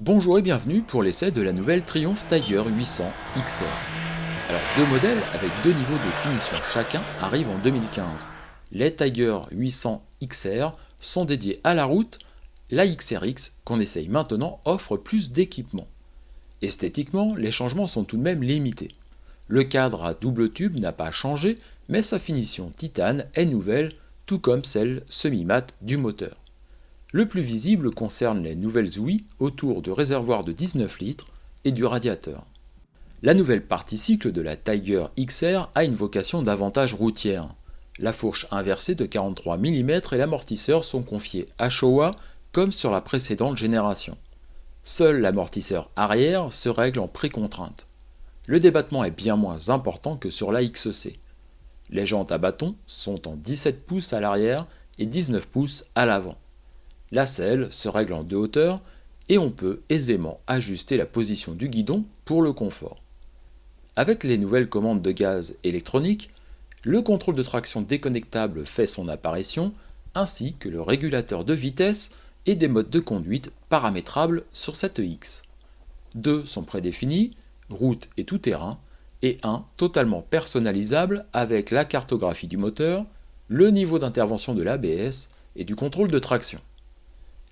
Bonjour et bienvenue pour l'essai de la nouvelle Triumph Tiger 800 XR. Alors, deux modèles avec deux niveaux de finition chacun arrivent en 2015. Les Tiger 800 XR sont dédiés à la route, la XRX qu'on essaye maintenant offre plus d'équipements. Esthétiquement, les changements sont tout de même limités. Le cadre à double tube n'a pas changé, mais sa finition titane est nouvelle, tout comme celle semi-mat du moteur. Le plus visible concerne les nouvelles ouïes autour du réservoir de 19 litres et du radiateur. La nouvelle partie cycle de la Tiger XR a une vocation davantage routière. La fourche inversée de 43 mm et l'amortisseur sont confiés à Showa comme sur la précédente génération. Seul l'amortisseur arrière se règle en précontrainte. Le débattement est bien moins important que sur la XC. Les jantes à bâton sont en 17 pouces à l'arrière et 19 pouces à l'avant. La selle se règle en deux hauteurs et on peut aisément ajuster la position du guidon pour le confort. Avec les nouvelles commandes de gaz électroniques, le contrôle de traction déconnectable fait son apparition, ainsi que le régulateur de vitesse et des modes de conduite paramétrables sur cette X. Deux sont prédéfinis, route et tout-terrain, et un totalement personnalisable avec la cartographie du moteur, le niveau d'intervention de l'ABS et du contrôle de traction.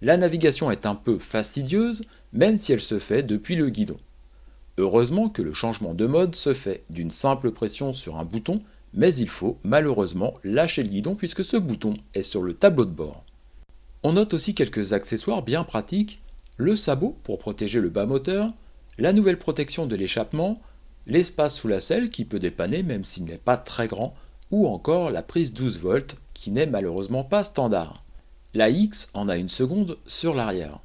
La navigation est un peu fastidieuse, même si elle se fait depuis le guidon. Heureusement que le changement de mode se fait d'une simple pression sur un bouton, mais il faut malheureusement lâcher le guidon puisque ce bouton est sur le tableau de bord. On note aussi quelques accessoires bien pratiques, le sabot pour protéger le bas moteur, la nouvelle protection de l'échappement, l'espace sous la selle qui peut dépanner même s'il n'est pas très grand, ou encore la prise 12 volts qui n'est malheureusement pas standard. La X en a une seconde sur l'arrière.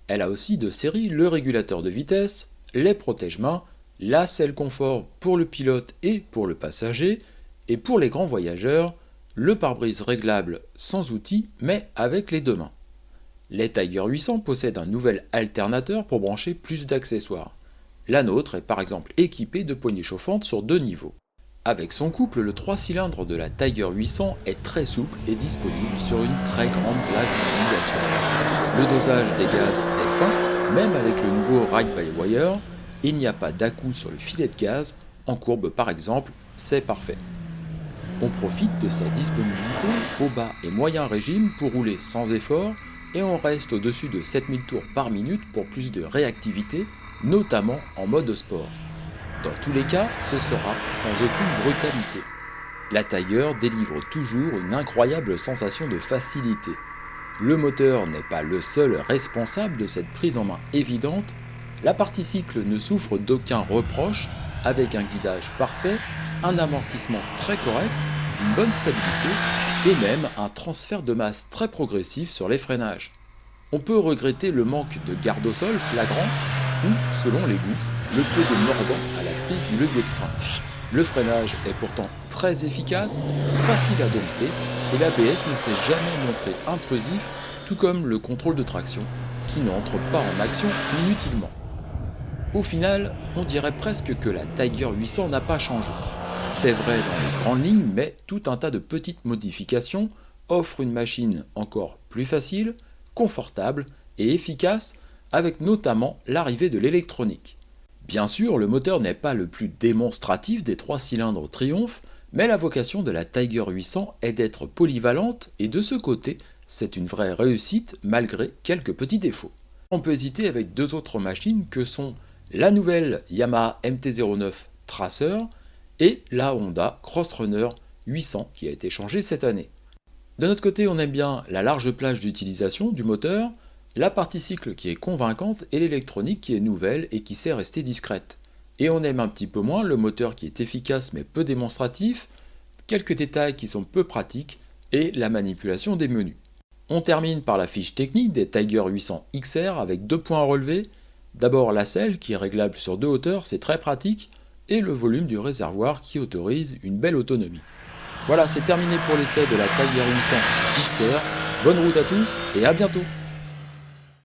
Elle a aussi de série le régulateur de vitesse, les protège-mains, la selle confort pour le pilote et pour le passager, et pour les grands voyageurs, le pare-brise réglable sans outil mais avec les deux mains. Les Tiger 800 possèdent un nouvel alternateur pour brancher plus d'accessoires. La nôtre est par exemple équipée de poignées chauffantes sur deux niveaux. Avec son couple, le 3 cylindres de la Tiger 800 est très souple et disponible sur une très grande plage d'utilisation. Le dosage des gaz est fin, même avec le nouveau Ride-by-Wire, il n'y a pas d'à-coup sur le filet de gaz, en courbe par exemple, c'est parfait. On profite de sa disponibilité au bas et moyen régime pour rouler sans effort et on reste au-dessus de 7000 tours par minute pour plus de réactivité, notamment en mode sport. Dans tous les cas, ce sera sans aucune brutalité. La Tiger délivre toujours une incroyable sensation de facilité. Le moteur n'est pas le seul responsable de cette prise en main évidente, la partie cycle ne souffre d'aucun reproche, avec un guidage parfait, un amortissement très correct, une bonne stabilité et même un transfert de masse très progressif sur les freinages. On peut regretter le manque de garde au sol flagrant ou, selon les goûts, le peu de mordant à la prise du levier de frein. Le freinage est pourtant très efficace, facile à dompter et l'ABS ne s'est jamais montré intrusif, tout comme le contrôle de traction qui n'entre pas en action inutilement. Au final, on dirait presque que la Tiger 800 n'a pas changé. C'est vrai dans les grandes lignes, mais tout un tas de petites modifications offrent une machine encore plus facile, confortable et efficace, avec notamment l'arrivée de l'électronique. Bien sûr, le moteur n'est pas le plus démonstratif des 3 cylindres Triumph, mais la vocation de la Tiger 800 est d'être polyvalente et de ce côté, c'est une vraie réussite malgré quelques petits défauts. On peut hésiter avec deux autres machines que sont la nouvelle Yamaha MT-09 Tracer et la Honda Crossrunner 800 qui a été changée cette année. De notre côté, on aime bien la large plage d'utilisation du moteur, la partie cycle qui est convaincante et l'électronique qui est nouvelle et qui sait rester discrète. Et on aime un petit peu moins le moteur qui est efficace mais peu démonstratif, quelques détails qui sont peu pratiques et la manipulation des menus. On termine par la fiche technique des Tiger 800 XR avec deux points à relever. D'abord la selle qui est réglable sur deux hauteurs, c'est très pratique, et le volume du réservoir qui autorise une belle autonomie. Voilà, c'est terminé pour l'essai de la Tiger 800 XR. Bonne route à tous et à bientôt!